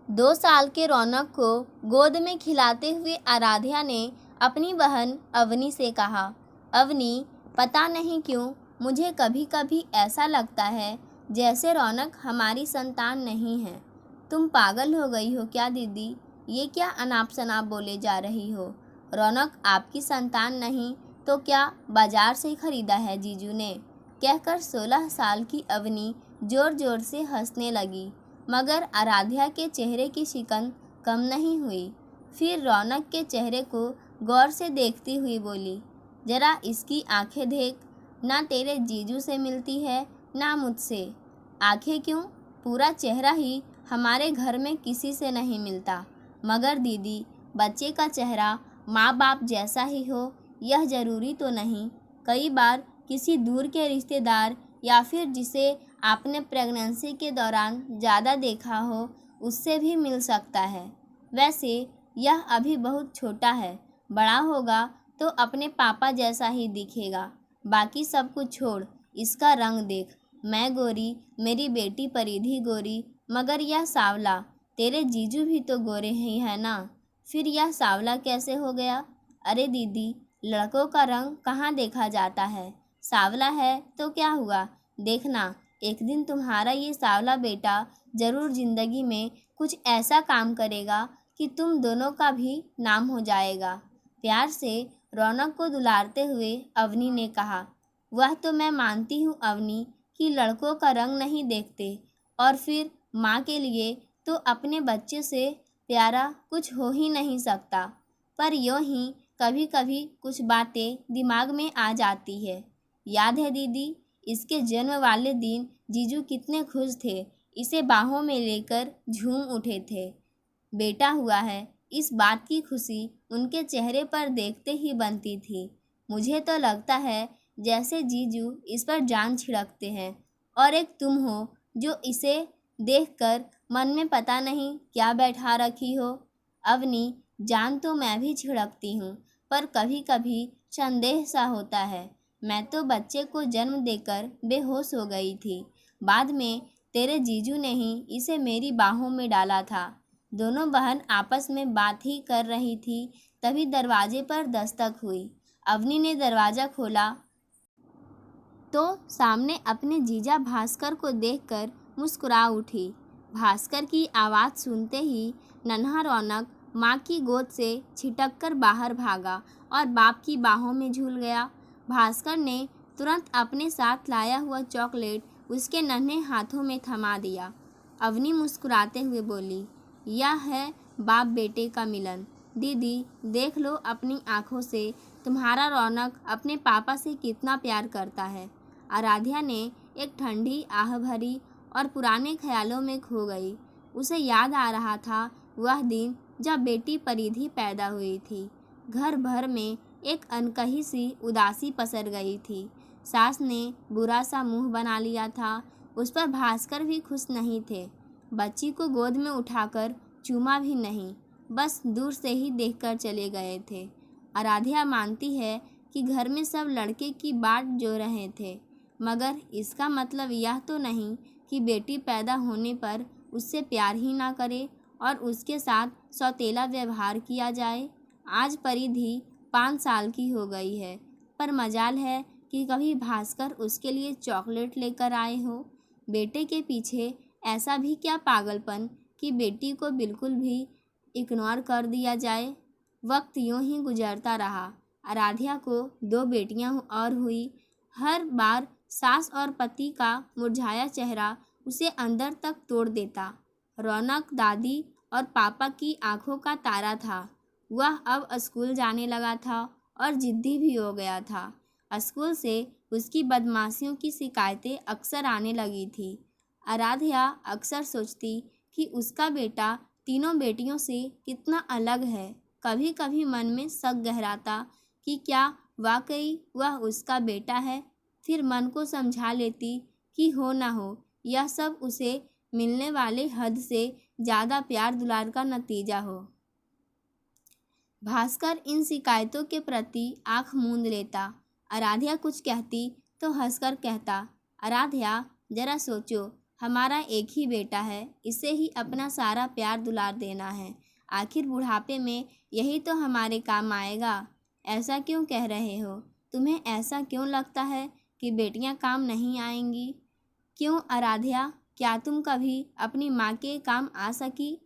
2 साल के रौनक को गोद में खिलाते हुए आराध्या ने अपनी बहन अवनी से कहा, अवनी, पता नहीं क्यों मुझे कभी कभी ऐसा लगता है जैसे रौनक हमारी संतान नहीं है। तुम पागल हो गई हो क्या दीदी? ये क्या अनाप शनाप बोले जा रही हो? रौनक आपकी संतान नहीं तो क्या बाजार से खरीदा है जीजू ने? कहकर 16 साल की अवनी जोर जोर से हंसने लगी, मगर आराध्या के चेहरे की शिकन कम नहीं हुई। फिर रौनक के चेहरे को गौर से देखती हुई बोली, जरा इसकी आंखें देख, ना तेरे जीजू से मिलती है ना मुझसे। आंखें क्यों, पूरा चेहरा ही हमारे घर में किसी से नहीं मिलता। मगर दीदी, बच्चे का चेहरा माँ बाप जैसा ही हो यह ज़रूरी तो नहीं। कई बार किसी दूर के रिश्तेदार या फिर जिसे आपने प्रेगनेंसी के दौरान ज़्यादा देखा हो उससे भी मिल सकता है। वैसे यह अभी बहुत छोटा है, बड़ा होगा तो अपने पापा जैसा ही दिखेगा। बाकी सब कुछ छोड़, इसका रंग देख। मैं गोरी, मेरी बेटी परिधि गोरी, मगर यह सांवला। तेरे जीजू भी तो गोरे ही है ना, फिर यह सांवला कैसे हो गया? अरे दीदी, लड़कों का रंग कहाँ देखा जाता है? सांवला है तो क्या हुआ, देखना एक दिन तुम्हारा ये सांवला बेटा ज़रूर ज़िंदगी में कुछ ऐसा काम करेगा कि तुम दोनों का भी नाम हो जाएगा। प्यार से रौनक को दुलारते हुए अवनी ने कहा, वह तो मैं मानती हूँ अवनी कि लड़कों का रंग नहीं देखते, और फिर माँ के लिए तो अपने बच्चे से प्यारा कुछ हो ही नहीं सकता। पर यूँ ही कभी कभी कुछ बातें दिमाग में आ जाती है। याद है दीदी, इसके जन्म वाले दिन जीजू कितने खुश थे, इसे बाहों में लेकर झूम उठे थे। बेटा हुआ है, इस बात की खुशी उनके चेहरे पर देखते ही बनती थी। मुझे तो लगता है जैसे जीजू इस पर जान छिड़कते हैं, और एक तुम हो जो इसे देखकर मन में पता नहीं क्या बैठा रखी हो। अवनी, जान तो मैं भी छिड़कती हूँ, पर कभी कभी संदेह सा होता है। मैं तो बच्चे को जन्म देकर बेहोश हो गई थी, बाद में तेरे जीजू ने ही इसे मेरी बाहों में डाला था। दोनों बहन आपस में बात ही कर रही थी, तभी दरवाजे पर दस्तक हुई। अवनी ने दरवाज़ा खोला तो सामने अपने जीजा भास्कर को देखकर मुस्कुरा उठी। भास्कर की आवाज़ सुनते ही नन्हा रौनक माँ की गोद से छिटककर बाहर भागा और बाप की बाहों में झूल गया। भास्कर ने तुरंत अपने साथ लाया हुआ चॉकलेट उसके नन्हे हाथों में थमा दिया। अवनी मुस्कुराते हुए बोली, यह है बाप बेटे का मिलन। दीदी, देख लो अपनी आँखों से, तुम्हारा रौनक अपने पापा से कितना प्यार करता है। आराध्या ने एक ठंडी आह भरी और पुराने ख्यालों में खो गई। उसे याद आ रहा था वह दिन जब बेटी परिधि पैदा हुई थी। घर भर में एक अनकही सी उदासी पसर गई थी। सास ने बुरा सा मुंह बना लिया था, उस पर भास्कर भी खुश नहीं थे। बच्ची को गोद में उठाकर चूमा भी नहीं, बस दूर से ही देखकर चले गए थे। आराध्या मानती है कि घर में सब लड़के की बाट जो रहे थे, मगर इसका मतलब यह तो नहीं कि बेटी पैदा होने पर उससे प्यार ही ना करे और उसके साथ सौतेला व्यवहार किया जाए। आज परिधि 5 साल की हो गई है, पर मजाल है कि कभी भास्कर उसके लिए चॉकलेट लेकर आए हो। बेटे के पीछे ऐसा भी क्या पागलपन कि बेटी को बिल्कुल भी इग्नोर कर दिया जाए। वक्त यूं ही गुजरता रहा। आराध्या को 2 बेटियां और हुई। हर बार सास और पति का मुरझाया चेहरा उसे अंदर तक तोड़ देता। रौनक दादी और पापा की आंखों का तारा था। वह अब स्कूल जाने लगा था और जिद्दी भी हो गया था। स्कूल से उसकी बदमाशियों की शिकायतें अक्सर आने लगी थी। आराध्या अक्सर सोचती कि उसका बेटा तीनों बेटियों से कितना अलग है। कभी कभी मन में शक गहराता कि क्या वाकई वह उसका बेटा है। फिर मन को समझा लेती कि हो ना हो, यह सब उसे मिलने वाले हद से ज़्यादा प्यार दुलार का नतीजा हो। भास्कर इन शिकायतों के प्रति आंख मूंद लेता। आराध्या कुछ कहती तो हंसकर कहता, आराध्या, जरा सोचो, हमारा एक ही बेटा है, इसे ही अपना सारा प्यार दुलार देना है। आखिर बुढ़ापे में यही तो हमारे काम आएगा। ऐसा क्यों कह रहे हो? तुम्हें ऐसा क्यों लगता है कि बेटियां काम नहीं आएंगी? क्यों आराध्या, क्या तुम कभी अपनी माँ के काम आ सकी?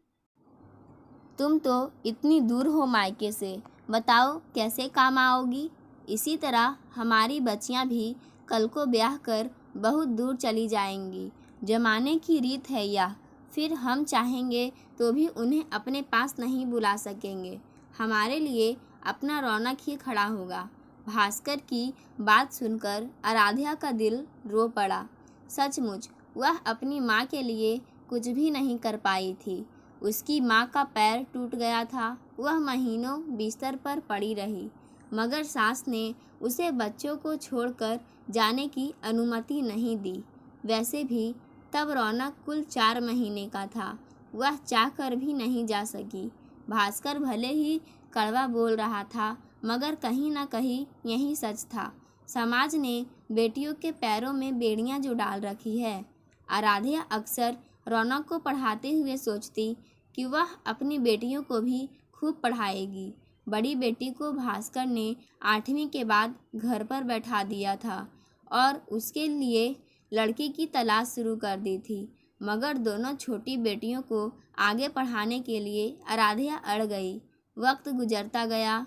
तुम तो इतनी दूर हो मायके से, बताओ कैसे काम आओगी? इसी तरह हमारी बच्चियां भी कल को ब्याह कर बहुत दूर चली जाएंगी। जमाने की रीत है यह। फिर हम चाहेंगे तो भी उन्हें अपने पास नहीं बुला सकेंगे। हमारे लिए अपना रौनक ही खड़ा होगा। भास्कर की बात सुनकर आराध्या का दिल रो पड़ा। सचमुच वह अपनी माँ के लिए कुछ भी नहीं कर पाई थी। उसकी माँ का पैर टूट गया था। वह महीनों बिस्तर पर पड़ी रही, मगर सास ने उसे बच्चों को छोड़कर जाने की अनुमति नहीं दी। वैसे भी तब रौनक कुल 4 महीने का था। वह चाहकर भी नहीं जा सकी। भास्कर भले ही कड़वा बोल रहा था, मगर कहीं ना कहीं यही सच था। समाज ने बेटियों के पैरों में बेड़ियां जो डाल रखी है। आराध्या अक्सर रौनक को पढ़ाते हुए सोचती कि वह अपनी बेटियों को भी खूब पढ़ाएगी। बड़ी बेटी को भास्कर ने 8वीं के बाद घर पर बैठा दिया था और उसके लिए लड़की की तलाश शुरू कर दी थी, मगर दोनों छोटी बेटियों को आगे पढ़ाने के लिए आराध्या अड़ गई। वक्त गुजरता गया।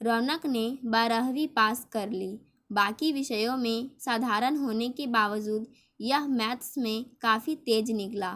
रौनक ने 12वीं पास कर ली। बाकी विषयों में साधारण होने के बावजूद यह मैथ्स में काफ़ी तेज निकला।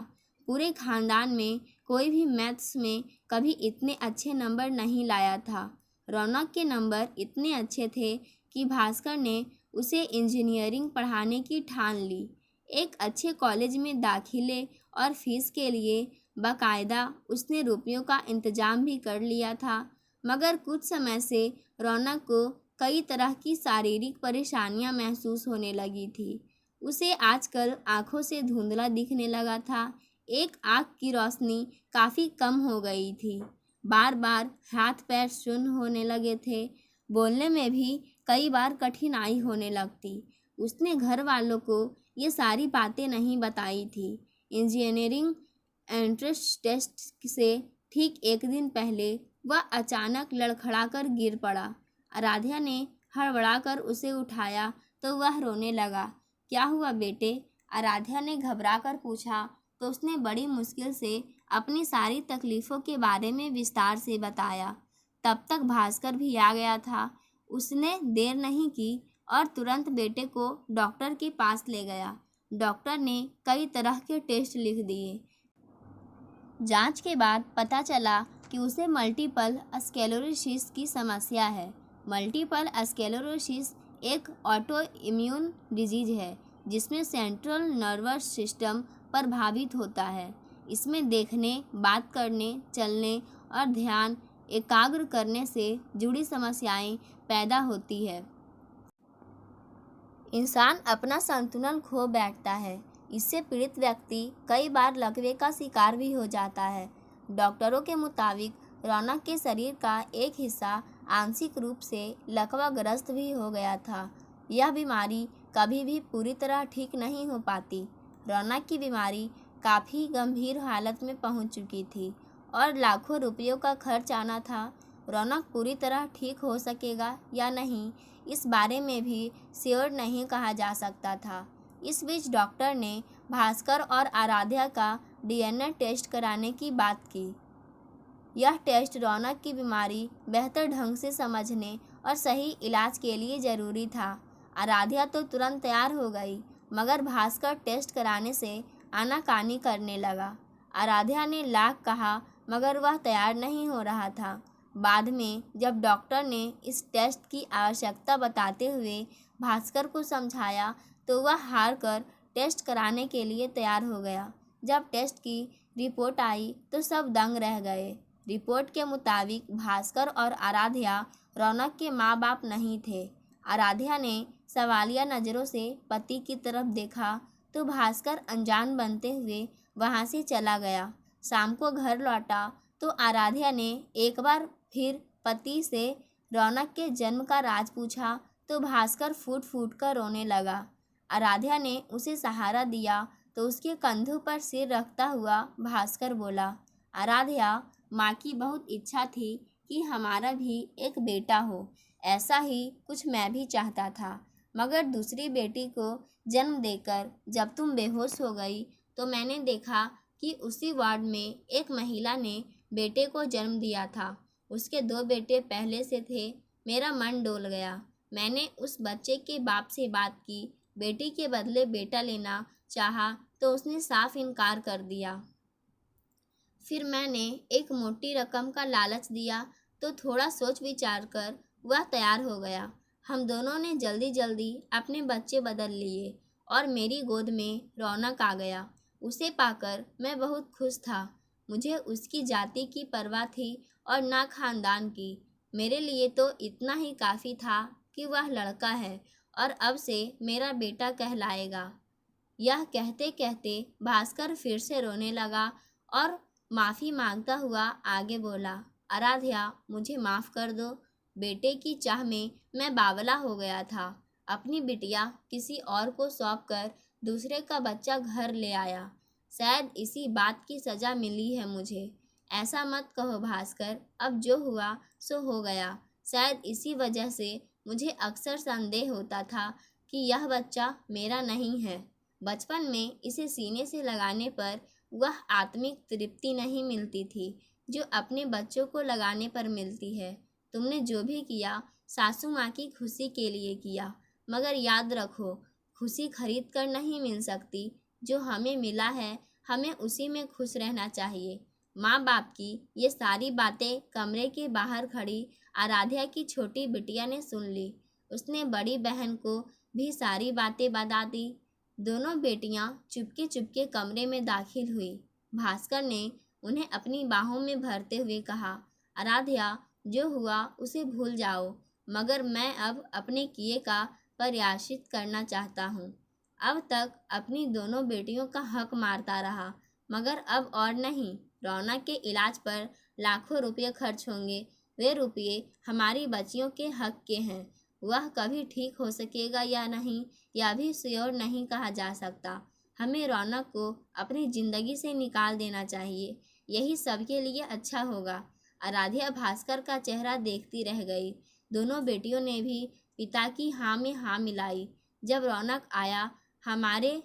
पूरे खानदान में कोई भी मैथ्स में कभी इतने अच्छे नंबर नहीं लाया था। रौनक के नंबर इतने अच्छे थे कि भास्कर ने उसे इंजीनियरिंग पढ़ाने की ठान ली। एक अच्छे कॉलेज में दाखिले और फीस के लिए बाकायदा उसने रुपयों का इंतजाम भी कर लिया था। मगर कुछ समय से रौनक को कई तरह की शारीरिक परेशानियां महसूस होने लगी थी। उसे आजकल आंखों से धुंधला दिखने लगा था। एक आँख की रोशनी काफ़ी कम हो गई थी। बार बार हाथ पैर सुन्न होने लगे थे। बोलने में भी कई बार कठिनाई होने लगती। उसने घर वालों को ये सारी बातें नहीं बताई थी। इंजीनियरिंग एंट्रेंस टेस्ट से ठीक एक दिन पहले वह अचानक लड़खड़ाकर गिर पड़ा। आराध्या ने हड़बड़ाकर उसे उठाया तो वह रोने लगा। क्या हुआ बेटे? आराध्या ने घबराकर पूछा तो उसने बड़ी मुश्किल से अपनी सारी तकलीफ़ों के बारे में विस्तार से बताया। तब तक भास्कर भी आ गया था। उसने देर नहीं की और तुरंत बेटे को डॉक्टर के पास ले गया। डॉक्टर ने कई तरह के टेस्ट लिख दिए। जांच के बाद पता चला कि उसे मल्टीपल स्क्लेरोसिस की समस्या है। मल्टीपल स्क्लेरोसिस एक ऑटो इम्यून डिजीज है जिसमें सेंट्रल नर्वस सिस्टम प्रभावित होता है। इसमें देखने, बात करने, चलने और ध्यान एकाग्र करने से जुड़ी समस्याएं पैदा होती है। इंसान अपना संतुलन खो बैठता है। इससे पीड़ित व्यक्ति कई बार लकवे का शिकार भी हो जाता है। डॉक्टरों के मुताबिक रौनक के शरीर का एक हिस्सा आंशिक रूप से लकवाग्रस्त भी हो गया था। यह बीमारी कभी भी पूरी तरह ठीक नहीं हो पाती। रौनक की बीमारी काफ़ी गंभीर हालत में पहुंच चुकी थी और लाखों रुपयों का खर्च आना था। रौनक पूरी तरह ठीक हो सकेगा या नहीं, इस बारे में भी श्योर नहीं कहा जा सकता था। इस बीच डॉक्टर ने भास्कर और आराध्या का DNA टेस्ट कराने की बात की। यह टेस्ट रौनक की बीमारी बेहतर ढंग से समझने और सही इलाज के लिए ज़रूरी था। आराध्या तो तुरंत तैयार हो गई, मगर भास्कर टेस्ट कराने से आनाकानी करने लगा। आराध्या ने लाख कहा, मगर वह तैयार नहीं हो रहा था। बाद में जब डॉक्टर ने इस टेस्ट की आवश्यकता बताते हुए भास्कर को समझाया तो वह हार कर टेस्ट कराने के लिए तैयार हो गया। जब टेस्ट की रिपोर्ट आई तो सब दंग रह गए। रिपोर्ट के मुताबिक भास्कर और आराध्या रौनक के माँ बाप नहीं थे। आराध्या ने सवालिया नज़रों से पति की तरफ देखा तो भास्कर अनजान बनते हुए वहाँ से चला गया। शाम को घर लौटा तो आराध्या ने एक बार फिर पति से रौनक के जन्म का राज पूछा तो भास्कर फूट फूट कर रोने लगा। आराध्या ने उसे सहारा दिया तो उसके कंधों पर सिर रखता हुआ भास्कर बोला, आराध्या, माँ की बहुत इच्छा थी कि हमारा भी एक बेटा हो। ऐसा ही कुछ मैं भी चाहता था, मगर दूसरी बेटी को जन्म देकर जब तुम बेहोश हो गई तो मैंने देखा कि उसी वार्ड में एक महिला ने बेटे को जन्म दिया था। उसके 2 बेटे पहले से थे। मेरा मन डोल गया। मैंने उस बच्चे के बाप से बात की। बेटी के बदले बेटा लेना चाहा तो उसने साफ इनकार कर दिया। फिर मैंने एक मोटी रकम का लालच दिया तो थोड़ा सोच विचार कर वह तैयार हो गया। हम दोनों ने जल्दी जल्दी अपने बच्चे बदल लिए और मेरी गोद में रौनक आ गया। उसे पाकर मैं बहुत खुश था। मुझे उसकी जाति की परवाह थी और ना खानदान की। मेरे लिए तो इतना ही काफ़ी था कि वह लड़का है और अब से मेरा बेटा कहलाएगा। यह कहते कहते भास्कर फिर से रोने लगा और माफ़ी मांगता हुआ आगे बोला, आराध्या, मुझे माफ़ कर दो। बेटे की चाह में मैं बावला हो गया था। अपनी बिटिया किसी और को सौंप कर दूसरे का बच्चा घर ले आया। शायद इसी बात की सज़ा मिली है मुझे। ऐसा मत कहो भास्कर, अब जो हुआ सो हो गया। शायद इसी वजह से मुझे अक्सर संदेह होता था कि यह बच्चा मेरा नहीं है। बचपन में इसे सीने से लगाने पर वह आत्मिक तृप्ति नहीं मिलती थी जो अपने बच्चों को लगाने पर मिलती है। तुमने जो भी किया सासू माँ की खुशी के लिए किया, मगर याद रखो, खुशी खरीद कर नहीं मिल सकती। जो हमें मिला है हमें उसी में खुश रहना चाहिए। माँ बाप की ये सारी बातें कमरे के बाहर खड़ी आराध्या की छोटी बिटिया ने सुन ली। उसने बड़ी बहन को भी सारी बातें बता दी। दोनों बेटियां चुपके चुपके कमरे में दाखिल हुई। भास्कर ने उन्हें अपनी बाहों में भरते हुए कहा, आराध्या, जो हुआ उसे भूल जाओ, मगर मैं अब अपने किए का प्रायश्चित करना चाहता हूँ। अब तक अपनी दोनों बेटियों का हक मारता रहा, मगर अब और नहीं। रौनक के इलाज पर लाखों रुपये खर्च होंगे। वे रुपये हमारी बच्चियों के हक के हैं। वह कभी ठीक हो सकेगा या नहीं, यह भी श्योर नहीं कहा जा सकता। हमें रौनक को अपनी ज़िंदगी से निकाल देना चाहिए। यही सबके लिए अच्छा होगा। आराध्या भास्कर का चेहरा देखती रह गई। दोनों बेटियों ने भी पिता की हाँ में हाँ मिलाई। जब रौनक आया, हमारे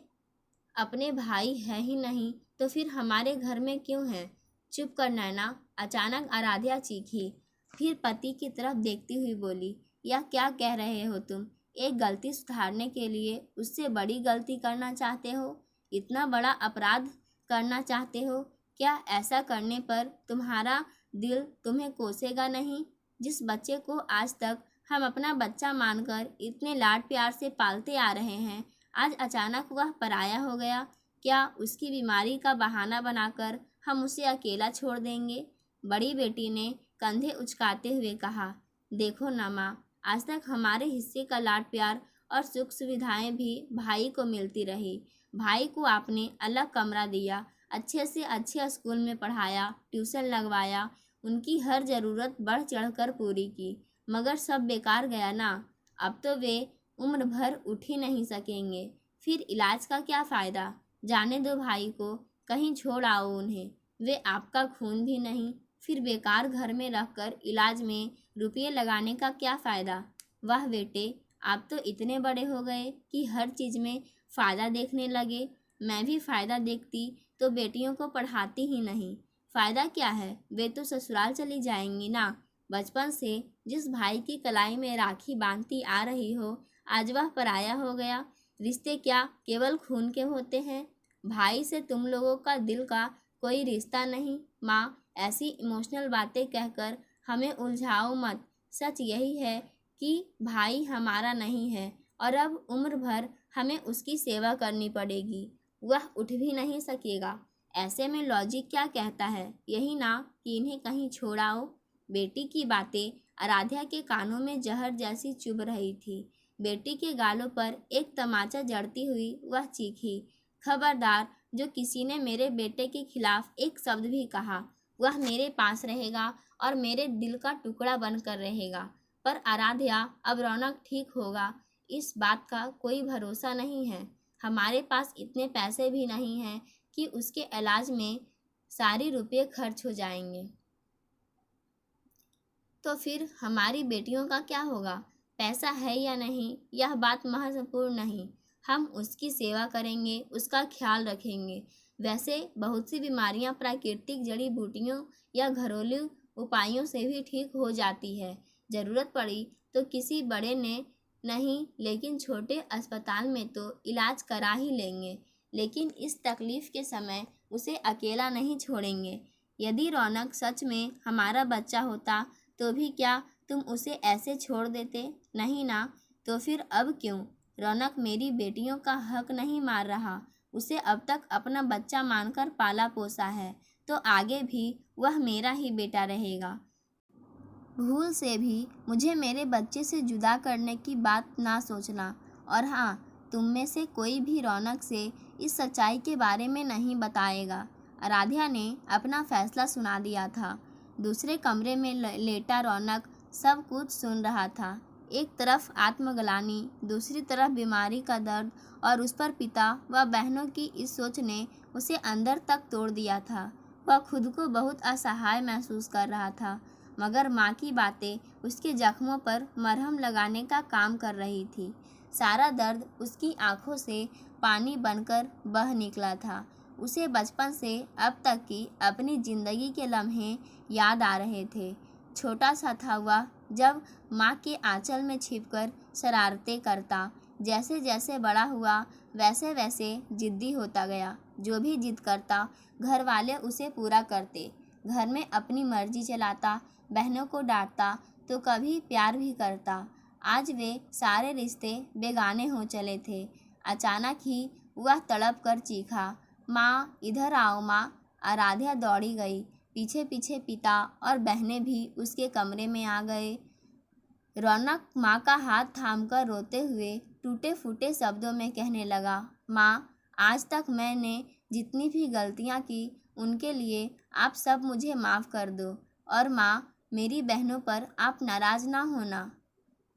अपने भाई है ही नहीं तो फिर हमारे घर में क्यों है? चुप कर नैना, अचानक आराध्या चीखी। फिर पति की तरफ देखती हुई बोली, यह क्या कह रहे हो तुम? एक गलती सुधारने के लिए उससे बड़ी गलती करना चाहते हो? इतना बड़ा अपराध करना चाहते हो? क्या ऐसा करने पर तुम्हारा दिल तुम्हें कोसेगा नहीं? जिस बच्चे को आज तक हम अपना बच्चा मानकर इतने लाड प्यार से पालते आ रहे हैं, आज अचानक वह पराया हो गया। क्या उसकी बीमारी का बहाना बनाकर हम उसे अकेला छोड़ देंगे? बड़ी बेटी ने कंधे उचकाते हुए कहा, देखो ना माँ, आज तक हमारे हिस्से का लाड प्यार और सुख सुविधाएं भी भाई को मिलती रही। भाई को आपने अलग कमरा दिया, अच्छे से अच्छे स्कूल में पढ़ाया, ट्यूशन लगवाया, उनकी हर ज़रूरत बढ़ चढ़कर पूरी की, मगर सब बेकार गया ना। अब तो वे उम्र भर उठ ही नहीं सकेंगे। फिर इलाज का क्या फ़ायदा? जाने दो भाई को, कहीं छोड़ आओ उन्हें। वे आपका खून भी नहीं। फिर बेकार घर में रखकर इलाज में रुपये लगाने का क्या फ़ायदा? वाह बेटे, आप तो इतने बड़े हो गए कि हर चीज़ में फ़ायदा देखने लगे। मैं भी फ़ायदा देखती तो बेटियों को पढ़ाती ही नहीं। फ़ायदा क्या है? वे तो ससुराल चली जाएंगी ना। बचपन से जिस भाई की कलाई में राखी बांधती आ रही हो, आज वह पराया हो गया। रिश्ते क्या केवल खून के होते हैं? भाई से तुम लोगों का दिल का कोई रिश्ता नहीं। माँ, ऐसी इमोशनल बातें कहकर हमें उलझाओ मत। सच यही है कि भाई हमारा नहीं है और अब उम्र भर हमें उसकी सेवा करनी पड़ेगी। वह उठ भी नहीं सकेगा। ऐसे में लॉजिक क्या कहता है? यही ना कि इन्हें कहीं छोड़ाओ। बेटी की बातें आराध्या के कानों में जहर जैसी चुभ रही थी। बेटी के गालों पर एक तमाचा जड़ती हुई वह चीखी, खबरदार, जो किसी ने मेरे बेटे के खिलाफ एक शब्द भी कहा, वह मेरे पास रहेगा और मेरे दिल का टुकड़ा बनकर रहेगा। पर आराध्या, अब रौनक ठीक होगा, इस बात का कोई भरोसा नहीं है। हमारे पास इतने पैसे भी नहीं हैं कि उसके इलाज में सारे रुपये खर्च हो जाएंगे। तो फिर हमारी बेटियों का क्या होगा? पैसा है या नहीं, यह बात महत्वपूर्ण नहीं। हम उसकी सेवा करेंगे, उसका ख्याल रखेंगे। वैसे बहुत सी बीमारियां प्राकृतिक जड़ी बूटियों या घरेलू उपायों से भी ठीक हो जाती है। ज़रूरत पड़ी तो किसी बड़े ने नहीं, लेकिन छोटे अस्पताल में तो इलाज करा ही लेंगे। लेकिन इस तकलीफ़ के समय उसे अकेला नहीं छोड़ेंगे। यदि रौनक सच में हमारा बच्चा होता तो भी क्या तुम उसे ऐसे छोड़ देते? नहीं ना। तो फिर अब क्यों? रौनक मेरी बेटियों का हक नहीं मार रहा। उसे अब तक अपना बच्चा मानकर पाला पोसा है, तो आगे भी वह मेरा ही बेटा रहेगा। भूल से भी मुझे मेरे बच्चे से जुदा करने की बात ना सोचना। और हाँ, तुम में से कोई भी रौनक से इस सच्चाई के बारे में नहीं बताएगा। आराध्या ने अपना फैसला सुना दिया था। दूसरे कमरे में लेटा रौनक सब कुछ सुन रहा था। एक तरफ आत्मग्लानि, दूसरी तरफ बीमारी का दर्द, और उस पर पिता व बहनों की इस सोच ने उसे अंदर तक तोड़ दिया था। वह खुद को बहुत असहाय महसूस कर रहा था, मगर माँ की बातें उसके जख्मों पर मरहम लगाने का काम कर रही थी। सारा दर्द उसकी आंखों से पानी बनकर बह निकला था। उसे बचपन से अब तक की अपनी ज़िंदगी के लम्हे याद आ रहे थे। छोटा सा था वह, जब माँ के आंचल में छिपकर शरारतें करता। जैसे जैसे बड़ा हुआ वैसे वैसे जिद्दी होता गया। जो भी जिद करता घर वाले उसे पूरा करते। घर में अपनी मर्जी चलाता, बहनों को डांटता तो कभी प्यार भी करता। आज वे सारे रिश्ते बेगाने हो चले थे। अचानक ही वह तड़प कर चीखा, माँ इधर आओ माँ। आराध्या दौड़ी गई। पीछे पीछे पिता और बहनें भी उसके कमरे में आ गए। रौनक माँ का हाथ थामकर रोते हुए टूटे फूटे शब्दों में कहने लगा, माँ, आज तक मैंने जितनी भी गलतियाँ की उनके लिए आप सब मुझे माफ़ कर दो। और माँ, मेरी बहनों पर आप नाराज़ ना होना।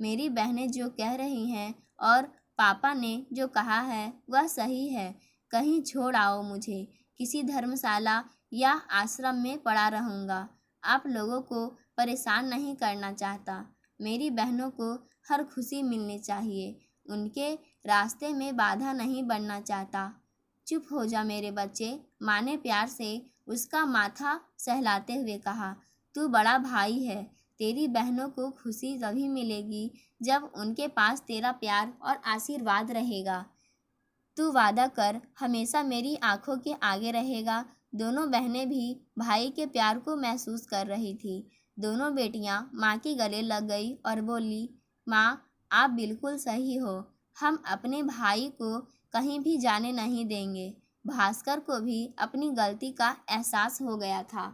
मेरी बहनें जो कह रही हैं और पापा ने जो कहा है वह सही है। कहीं छोड़ आओ मुझे, किसी धर्मशाला या आश्रम में पड़ा रहूँगा। आप लोगों को परेशान नहीं करना चाहता। मेरी बहनों को हर खुशी मिलनी चाहिए। उनके रास्ते में बाधा नहीं बनना चाहता। चुप हो जा मेरे बच्चे, माँ ने प्यार से उसका माथा सहलाते हुए कहा। तू बड़ा भाई है। तेरी बहनों को खुशी तभी मिलेगी जब उनके पास तेरा प्यार और आशीर्वाद रहेगा। तू वादा कर, हमेशा मेरी आंखों के आगे रहेगा। दोनों बहनें भी भाई के प्यार को महसूस कर रही थी। दोनों बेटियां माँ के गले लग गई और बोली, माँ, आप बिल्कुल सही हो। हम अपने भाई को कहीं भी जाने नहीं देंगे। भास्कर को भी अपनी गलती का एहसास हो गया था।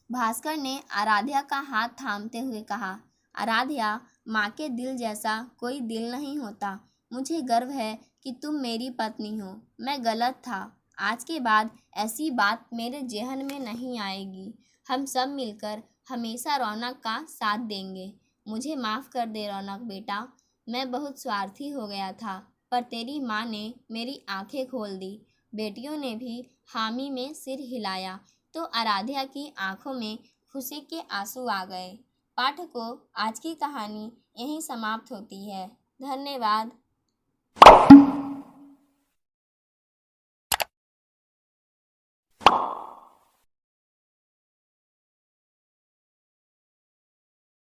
भास्कर ने आराध्या का हाथ थामते हुए कहा, आराध्या, माँ के दिल जैसा कोई दिल नहीं होता। मुझे गर्व है कि तुम मेरी पत्नी हो। मैं गलत था। आज के बाद ऐसी बात मेरे ज़हन में नहीं आएगी। हम सब मिलकर हमेशा रौनक का साथ देंगे। मुझे माफ़ कर दे रौनक बेटा, मैं बहुत स्वार्थी हो गया था, पर तेरी माँ ने मेरी आंखें खोल दी। बेटियों ने भी हामी में सिर हिलाया तो आराध्या की आंखों में खुशी के आंसू आ गए। पाठकों, आज की कहानी यहीं समाप्त होती है। धन्यवाद।